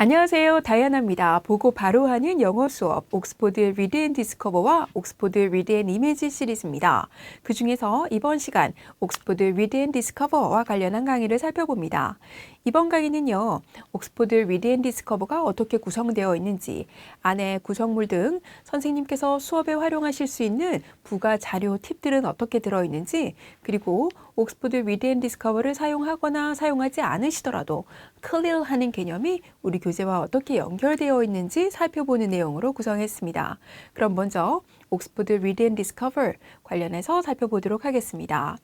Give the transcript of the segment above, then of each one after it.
안녕하세요. 다이아나입니다. 보고 바로 하는 영어 수업 옥스포드 리드 앤 디스커버와 옥스포드 리드 앤 이미지 시리즈입니다. 그 중에서 이번 시간 옥스포드 리드 앤 디스커버와 관련한 강의를 살펴봅니다. 이번 강의는요, 옥스포드 리드 앤 디스커버가 어떻게 구성되어 있는지, 안에 구성물 등 선생님께서 수업에 활용하실 수 있는 부가 자료 팁들은 어떻게 들어있는지, 그리고 옥스포드 리드 앤 디스커버를 사용하거나 사용하지 않으시더라도 클리어하는 개념이 우리 교재와 어떻게 연결되어 있는지 살펴보는 내용으로 구성했습니다. 그럼 먼저 옥스포드 리드 앤 디스커버 관련해서 살펴보도록 하겠습니다.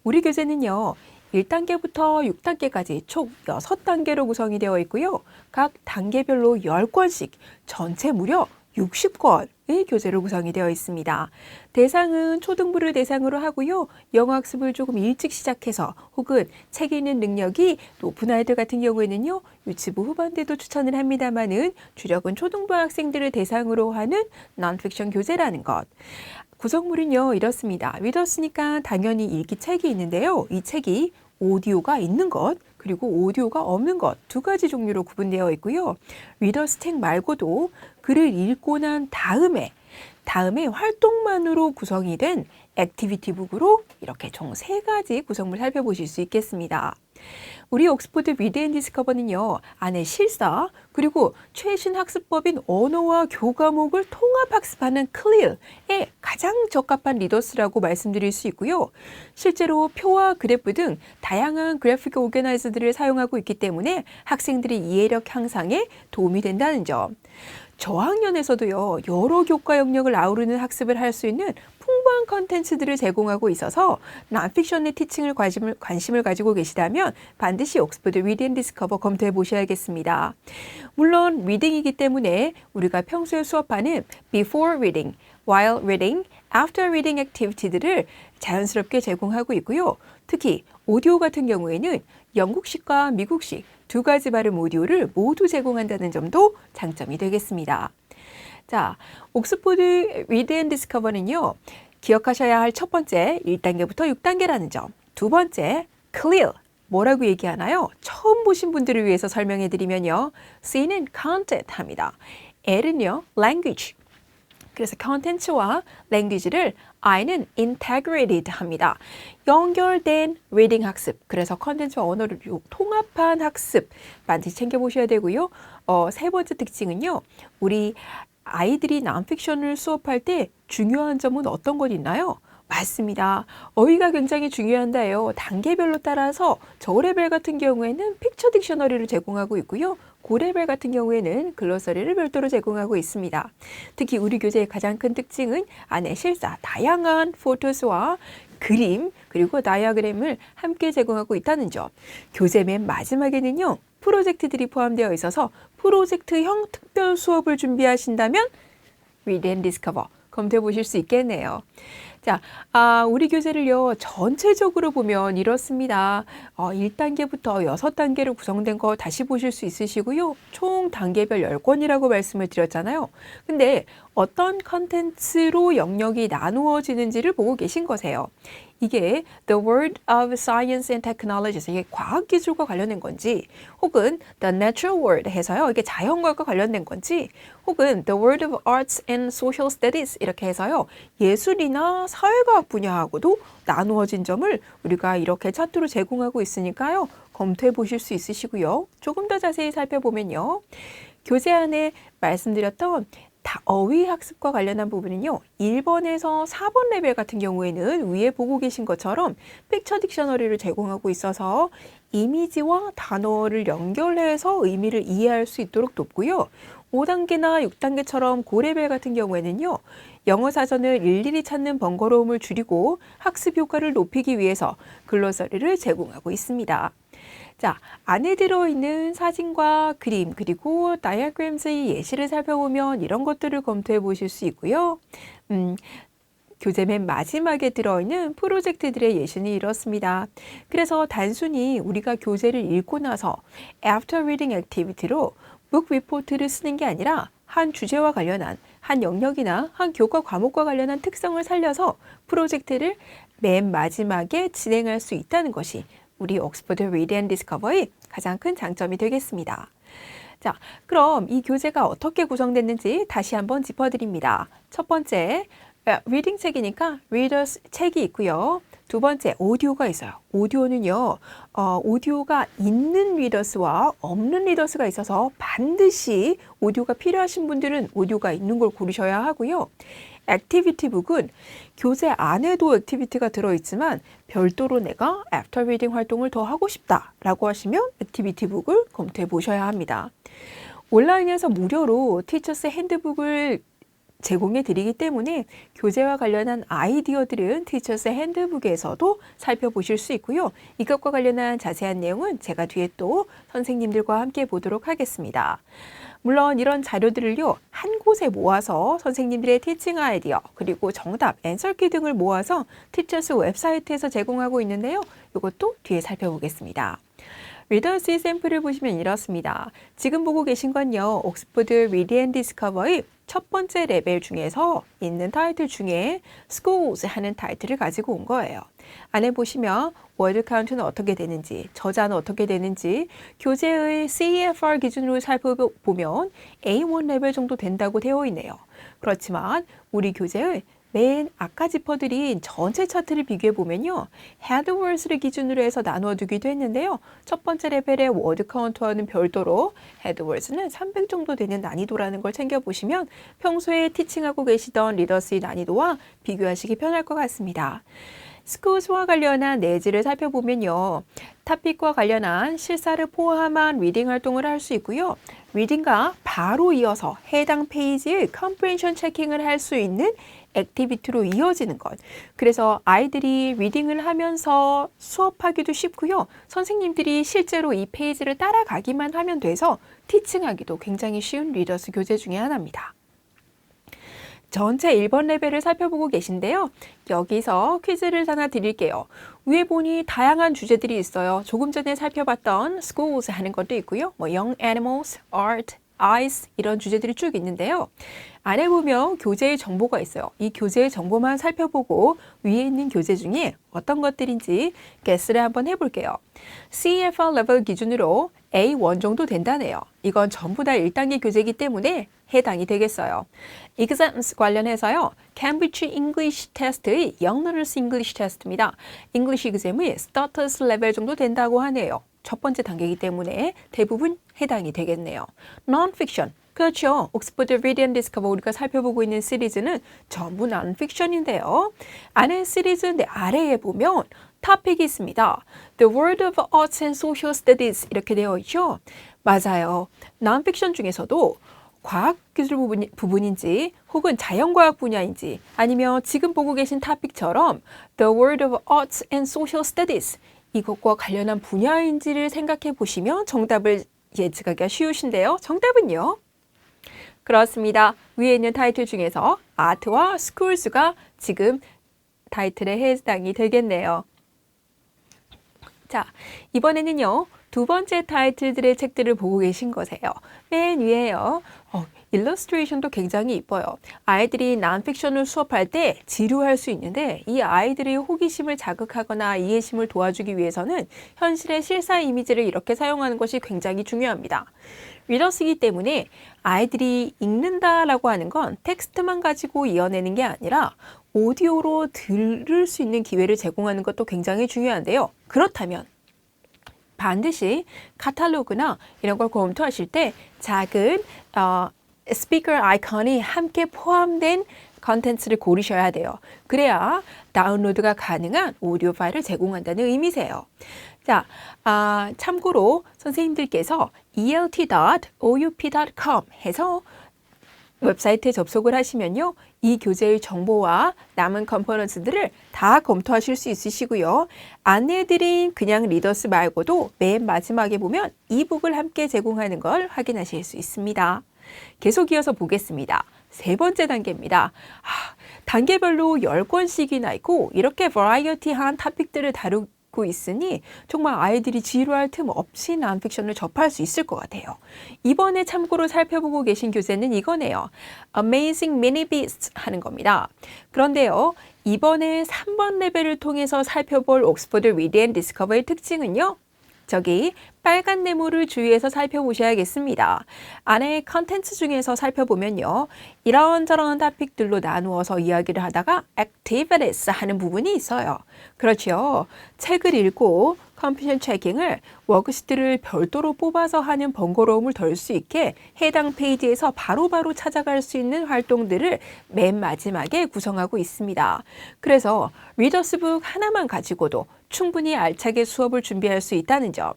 우리 교재는요, 1단계부터 6단계까지 총 6단계로 구성이 되어 있고요. 각 단계별로 10권씩 전체 무려 60권의 교재로 구성이 되어 있습니다. 대상은 초등부를 대상으로 하고요. 영어 학습을 조금 일찍 시작해서 혹은 책 읽는 능력이 높은 아이들 같은 경우에는요. 유치부 후반대도 추천을 합니다만은 주력은 초등부 학생들을 대상으로 하는 non-fiction 교재라는 것. 구성물은요, 이렇습니다. 믿었으니까 당연히 읽기 책이 있는데요. 이 책이 오디오가 있는 것, 그리고 오디오가 없는 것 두 가지 종류로 구분되어 있고요. 리더스 책 말고도 글을 읽고 난 다음에 활동만으로 구성이 된 액티비티 북으로 이렇게 총 3가지 구성물 살펴보실 수 있겠습니다. 우리 옥스포드 리드 앤 디스커버는요, 안에 실사, 그리고 최신 학습법인 언어와 교과목을 통합 학습하는 클리어에 가장 적합한 리더스라고 말씀드릴 수 있고요. 실제로 표와 그래프 등 다양한 그래픽 오게나이저들을 사용하고 있기 때문에 학생들의 이해력 향상에 도움이 된다는 점. 저학년에서도요, 여러 교과 영역을 아우르는 학습을 할 수 있는 풍부한 컨텐츠들을 제공하고 있어서 non-fiction의 티칭을 관심을 가지고 계시다면 반드시 옥스포드 리드 앤 디스커버 검토해 보셔야겠습니다. 물론 리딩이기 때문에 우리가 평소에 수업하는 before reading, while reading, after reading 액티비티들을 자연스럽게 제공하고 있고요. 특히 오디오 같은 경우에는 영국식과 미국식 두 가지 발음 오디오를 모두 제공한다는 점도 장점이 되겠습니다. 자, 옥스포드 리드 앤 디스커버는요, 기억하셔야 할 첫 번째 1단계부터 6단계라는 점, 두 번째 clear, 뭐라고 얘기하나요? 처음 보신 분들을 위해서 설명해 드리면요, C는 content 합니다. L은요, language. 그래서 컨텐츠와 랭귀지를 I는 integrated 합니다. 연결된 리딩 학습, 그래서 컨텐츠와 언어를 통합한 학습 반드시 챙겨보셔야 되고요. 세 번째 특징은요, 우리 아이들이 non-fiction을 수업할 때 중요한 점은 어떤 것 있나요? 맞습니다. 어휘가 굉장히 중요한데요. 단계별로 따라서 저레벨 같은 경우에는 픽처 딕셔너리를 제공하고 있고요. 고레벨 같은 경우에는 글로서리를 별도로 제공하고 있습니다. 특히 우리 교재의 가장 큰 특징은 안에 실사, 다양한 포토스와 그림, 그리고 다이어그램을 함께 제공하고 있다는 점. 교재 맨 마지막에는요, 프로젝트들이 포함되어 있어서 프로젝트형 특별 수업을 준비하신다면 Read and Discover 검토해 보실 수 있겠네요. 자, 우리 교재를요, 전체적으로 보면 이렇습니다. 1단계부터 6단계로 구성된 거 다시 보실 수 있으시고요. 총 단계별 10권이라고 말씀을 드렸잖아요. 근데 어떤 컨텐츠로 영역이 나누어지는지를 보고 계신 거세요. 이게 The World of Science and Technology, 이게 과학기술과 관련된 건지, 혹은 The Natural World 해서요, 이게 자연과학과 관련된 건지, 혹은 The World of Arts and Social Studies 이렇게 해서요, 예술이나 사회과학 분야하고도 나누어진 점을 우리가 이렇게 차트로 제공하고 있으니까요, 검토해 보실 수 있으시고요. 조금 더 자세히 살펴보면요, 교재 안에 말씀드렸던 어휘 학습과 관련한 부분은요, 1번에서 4번 레벨 같은 경우에는 위에 보고 계신 것처럼 픽처 딕셔너리를 제공하고 있어서 이미지와 단어를 연결해서 의미를 이해할 수 있도록 돕고요. 5단계나 6단계처럼 고레벨 같은 경우에는요, 영어 사전을 일일이 찾는 번거로움을 줄이고 학습 효과를 높이기 위해서 글로서리를 제공하고 있습니다. 자, 안에 들어있는 사진과 그림, 그리고 다이어그램의 예시를 살펴보면 이런 것들을 검토해 보실 수 있고요. 교재 맨 마지막에 들어있는 프로젝트들의 예시는 이렇습니다. 그래서 단순히 우리가 교재를 읽고 나서 After Reading Activity로 북 리포트를 쓰는 게 아니라 한 주제와 관련한 한 영역이나 한 교과 과목과 관련한 특성을 살려서 프로젝트를 맨 마지막에 진행할 수 있다는 것이 우리 옥스포드 리드 앤 디스커버의 가장 큰 장점이 되겠습니다. 자, 그럼 이 교재가 어떻게 구성됐는지 다시 한번 짚어드립니다. 첫 번째, 리딩 책이니까 readers 책이 있고요. 두 번째, 오디오가 있어요. 오디오는요, 오디오가 있는 리더스와 없는 리더스가 있어서 반드시 오디오가 필요하신 분들은 오디오가 있는 걸 고르셔야 하고요. 액티비티 북은 교재 안에도 액티비티가 들어있지만 별도로 내가 애프터 리딩 활동을 더 하고 싶다라고 하시면 액티비티 북을 검토해 보셔야 합니다. 온라인에서 무료로 티처스 핸드북을 제공해 드리기 때문에 교재와 관련한 아이디어들은 티처스 핸드북에서도 살펴보실 수 있고요. 이것과 관련한 자세한 내용은 제가 뒤에 또 선생님들과 함께 보도록 하겠습니다. 물론 이런 자료들을요, 한 곳에 모아서 선생님들의 티칭 아이디어 그리고 정답, 앤서키 등을 모아서 티처스 웹사이트에서 제공하고 있는데요. 이것도 뒤에 살펴보겠습니다. 리더스의 샘플을 보시면 이렇습니다. 지금 보고 계신 건요, 옥스포드 리드 앤 디스커버의 첫 번째 레벨 중에서 있는 타이틀 중에 Schools 하는 타이틀을 가지고 온 거예요. 안에 보시면 워드 카운트는 어떻게 되는지, 저자는 어떻게 되는지, 교재의 CEFR 기준으로 살펴보면 A1 레벨 정도 된다고 되어 있네요. 그렇지만 우리 교재의 맨 아까 짚어드린 전체 차트를 비교해 보면요, 헤드워드를 기준으로 해서 나누어 두기도 했는데요. 첫 번째 레벨의 워드 카운트와는 별도로 헤드워드는 300 정도 되는 난이도라는 걸 챙겨보시면 평소에 티칭하고 계시던 리더스의 난이도와 비교하시기 편할 것 같습니다. 스쿨스와 관련한 내지를 살펴보면요, 토픽과 관련한 실사를 포함한 리딩 활동을 할 수 있고요. 리딩과 바로 이어서 해당 페이지의 컴프레hen션 체킹을 할 수 있는 액티비티로 이어지는 것. 그래서 아이들이 리딩을 하면서 수업하기도 쉽고요. 선생님들이 실제로 이 페이지를 따라가기만 하면 돼서 티칭하기도 굉장히 쉬운 리더스 교재 중에 하나입니다. 전체 1번 레벨을 살펴보고 계신데요. 여기서 퀴즈를 하나 드릴게요. 위에 보니 다양한 주제들이 있어요. 조금 전에 살펴봤던 schools 하는 것도 있고요. young animals, art, eyes 이런 주제들이 쭉 있는데요. 안에 보면 교재의 정보가 있어요. 이 교재의 정보만 살펴보고 위에 있는 교재 중에 어떤 것들인지 guess를 한번 해볼게요. CEFR 레벨 기준으로 A1 정도 된다네요. 이건 전부 다 1단계 교재이기 때문에 해당이 되겠어요. exams 관련해서요. Cambridge English 테스트의 Young Learners English 테스트입니다. English exam의 Starters 레벨 정도 된다고 하네요. 첫 번째 단계이기 때문에 대부분 해당이 되겠네요. Non-fiction. 그렇죠. 옥스포드 리드 앤 디스커버 우리가 살펴보고 있는 시리즈는 전부 non-fiction인데요. 안에 시리즈 내 아래에 보면 토픽이 있습니다. The World of Arts and Social Studies 이렇게 되어 있죠. 맞아요. non-fiction 중에서도 과학 기술 부분인지 혹은 자연과학 분야인지 아니면 지금 보고 계신 토픽처럼 The World of Arts and Social Studies 이것과 관련한 분야인지를 생각해 보시면 정답을 예측하기가 쉬우신데요. 정답은요. 그렇습니다. 위에 있는 타이틀 중에서 아트와 스쿨스가 지금 타이틀에 해당이 되겠네요. 자, 이번에는요. 두 번째 타이틀들의 책들을 보고 계신 거세요. 맨 위에요. 일러스트레이션도 굉장히 이뻐요. 아이들이 non-fiction을 수업할 때 지루할 수 있는데 이 아이들의 호기심을 자극하거나 이해심을 도와주기 위해서는 현실의 실사 이미지를 이렇게 사용하는 것이 굉장히 중요합니다. 리더스이기 때문에 아이들이 읽는다라고 하는 건 텍스트만 가지고 이어내는 게 아니라 오디오로 들을 수 있는 기회를 제공하는 것도 굉장히 중요한데요. 그렇다면 반드시 카탈로그나 이런 걸 검토하실 때 작은 스피커 아이콘이 함께 포함된 컨텐츠를 고르셔야 돼요. 그래야 다운로드가 가능한 오디오 파일을 제공한다는 의미세요. 자, 참고로 선생님들께서 elt.oup.com 해서 웹사이트에 접속을 하시면요. 이 교재의 정보와 남은 컴포넌트들을 다 검토하실 수 있으시고요. 안내해드린 그냥 리더스 말고도 맨 마지막에 보면 이북을 함께 제공하는 걸 확인하실 수 있습니다. 계속 이어서 보겠습니다. 세 번째 단계입니다. 단계별로 10권씩이나 있고 이렇게 버라이어티한 토픽들을 다루고 있으니 정말 아이들이 지루할 틈 없이 non-fiction을 접할 수 있을 것 같아요. 이번에 참고로 살펴보고 계신 교재는 이거네요. Amazing Mini Beasts 하는 겁니다. 그런데요. 이번에 3번 레벨을 통해서 살펴볼 옥스포드 리드 앤 디스커버의 특징은요. 저기 빨간 네모를 주의해서 살펴보셔야겠습니다. 안에 컨텐츠 중에서 살펴보면요. 이런저런 토픽들로 나누어서 이야기를 하다가 activities 하는 부분이 있어요. 그렇죠. 책을 읽고 컴퓨터 체킹을 워크시트를 별도로 뽑아서 하는 번거로움을 덜 수 있게 해당 페이지에서 바로바로 찾아갈 수 있는 활동들을 맨 마지막에 구성하고 있습니다. 그래서 리더스북 하나만 가지고도 충분히 알차게 수업을 준비할 수 있다는 점.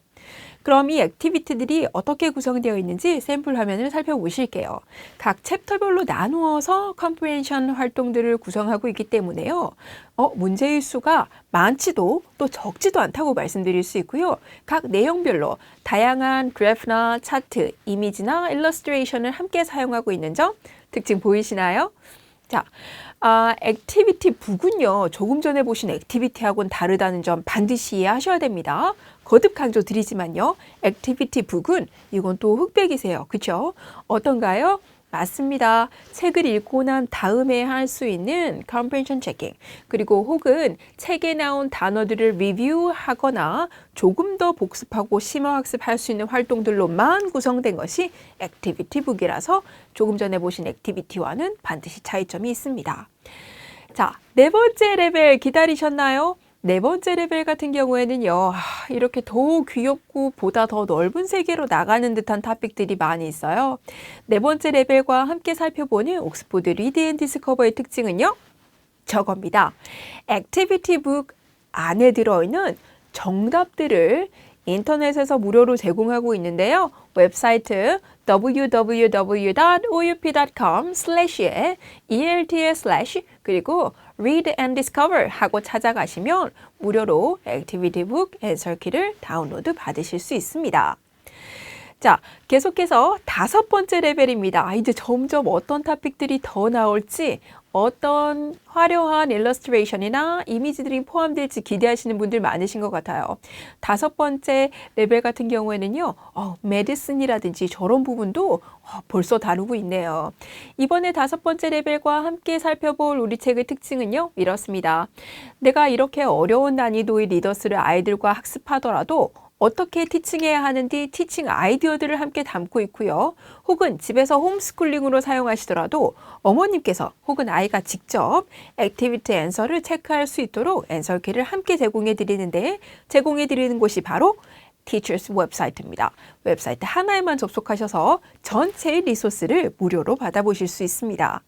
그럼 이 액티비티들이 어떻게 구성되어 있는지 샘플 화면을 살펴보실게요. 각 챕터별로 나누어서 컴프레hen션 활동들을 구성하고 있기 때문에요. 문제의 수가 많지도 또 적지도 않다고 말씀드릴 수 있고요. 각 내용별로 다양한 그래프나 차트, 이미지나 일러스트레이션을 함께 사용하고 있는 점 특징 보이시나요? 자, 액티비티 북은요. 조금 전에 보신 액티비티하고는 다르다는 점 반드시 이해하셔야 됩니다. 거듭 강조드리지만요. 액티비티 북은 이건 또 흑백이세요. 그렇죠? 어떤가요? 맞습니다. 책을 읽고 난 다음에 할 수 있는 comprehension checking 그리고 혹은 책에 나온 단어들을 리뷰하거나 조금 더 복습하고 심화학습할 수 있는 활동들로만 구성된 것이 액티비티 북이라서 조금 전에 보신 액티비티와는 반드시 차이점이 있습니다. 자, 네 번째 레벨 기다리셨나요? 네 번째 레벨 같은 경우에는요. 이렇게 더 귀엽고 보다 더 넓은 세계로 나가는 듯한 토픽들이 많이 있어요. 네 번째 레벨과 함께 살펴보는 옥스포드 리드 앤 디스커버의 특징은요. 저겁니다. 액티비티 북 안에 들어있는 정답들을 인터넷에서 무료로 제공하고 있는데요. 웹사이트 www.oup.com/ELTS/ 그리고 Read and Discover 하고 찾아가시면 무료로 액티비티 북 앤서키를 다운로드 받으실 수 있습니다. 자, 계속해서 다섯 번째 레벨입니다. 이제 점점 어떤 토픽들이 더 나올지 어떤 화려한 일러스트레이션이나 이미지들이 포함될지 기대하시는 분들 많으신 것 같아요. 다섯 번째 레벨 같은 경우에는요. 메디슨이라든지 저런 부분도 벌써 다루고 있네요. 이번에 다섯 번째 레벨과 함께 살펴볼 우리 책의 특징은요. 이렇습니다. 내가 이렇게 어려운 난이도의 리더스를 아이들과 학습하더라도 어떻게 티칭해야 하는지 티칭 아이디어들을 함께 담고 있고요. 혹은 집에서 홈스쿨링으로 사용하시더라도 어머님께서 혹은 아이가 직접 액티비티 앤서를 체크할 수 있도록 앤서키를 함께 제공해 드리는데 제공해 드리는 곳이 바로 티처스 웹사이트입니다. 웹사이트 하나에만 접속하셔서 전체의 리소스를 무료로 받아보실 수 있습니다.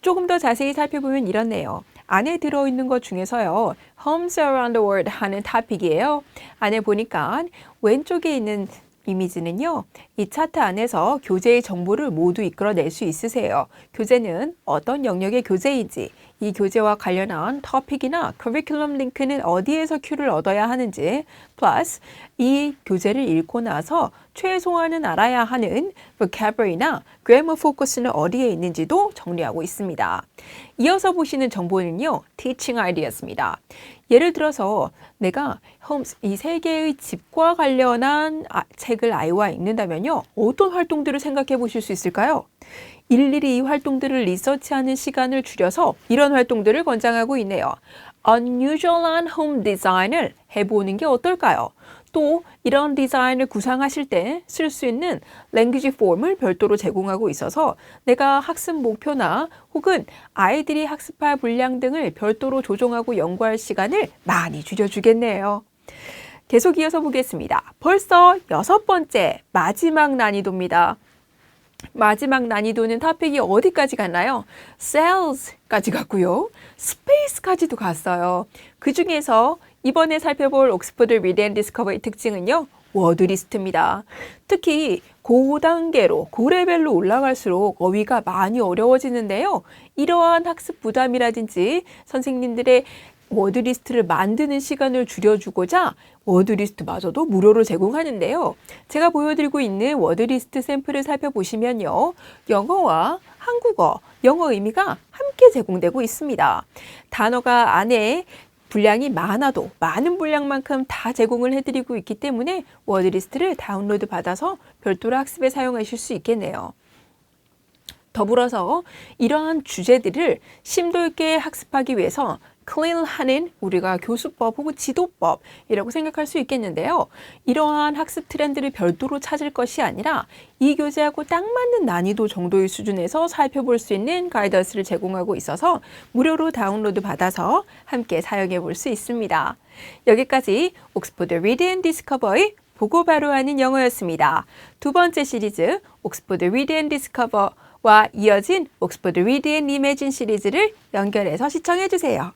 조금 더 자세히 살펴보면 이렇네요. 안에 들어있는 것 중에서요. Homes Around the World 하는 토픽이에요. 안에 보니까 왼쪽에 있는 이미지는요. 이 차트 안에서 교재의 정보를 모두 이끌어낼 수 있으세요. 교재는 어떤 영역의 교재인지, 이 교재와 관련한 토픽이나 커리큘럼 링크는 어디에서 큐를 얻어야 하는지, 플러스 이 교재를 읽고 나서 최소한은 알아야 하는 vocabulary나 grammar focus는 어디에 있는지도 정리하고 있습니다. 이어서 보시는 정보는요. teaching ideas입니다. 예를 들어서 내가 이 세 개의 집과 관련한 책을 아이와 읽는다면요. 어떤 활동들을 생각해 보실 수 있을까요? 일일이 이 활동들을 리서치하는 시간을 줄여서 이런 활동들을 권장하고 있네요. unusual한 홈 디자인을 해보는 게 어떨까요? 또 이런 디자인을 구상하실 때 쓸 수 있는 랭귀지 폼을 별도로 제공하고 있어서 내가 학습 목표나 혹은 아이들이 학습할 분량 등을 별도로 조정하고 연구할 시간을 많이 줄여주겠네요. 계속 이어서 보겠습니다. 벌써 여섯 번째 마지막 난이도입니다. 마지막 난이도는 토픽이 어디까지 갔나요? Sales까지 갔고요. Space까지도 갔어요. 그 중에서 이번에 살펴볼 옥스포드 리드 앤 디스커버의 특징은요. 워드리스트입니다. 특히 고단계로, 고레벨로 올라갈수록 어휘가 많이 어려워지는데요. 이러한 학습 부담이라든지 선생님들의 워드리스트를 만드는 시간을 줄여주고자 워드리스트마저도 무료로 제공하는데요. 제가 보여드리고 있는 워드리스트 샘플을 살펴보시면요. 영어와 한국어, 영어 의미가 함께 제공되고 있습니다. 단어가 안에 분량이 많아도 많은 분량만큼 다 제공을 해드리고 있기 때문에 워드리스트를 다운로드 받아서 별도로 학습에 사용하실 수 있겠네요. 더불어서 이러한 주제들을 심도 있게 학습하기 위해서 클린하는 우리가 교수법 혹은 지도법이라고 생각할 수 있겠는데요. 이러한 학습 트렌드를 별도로 찾을 것이 아니라 이 교재하고 딱 맞는 난이도 정도의 수준에서 살펴볼 수 있는 가이던스를 제공하고 있어서 무료로 다운로드 받아서 함께 사용해 볼 수 있습니다. 여기까지 옥스포드 리드 앤 디스커버의 보고 바로 하는 영어였습니다. 두 번째 시리즈 옥스포드 리드 앤 디스커버와 이어진 옥스포드 리드 앤 이매진 시리즈를 연결해서 시청해 주세요.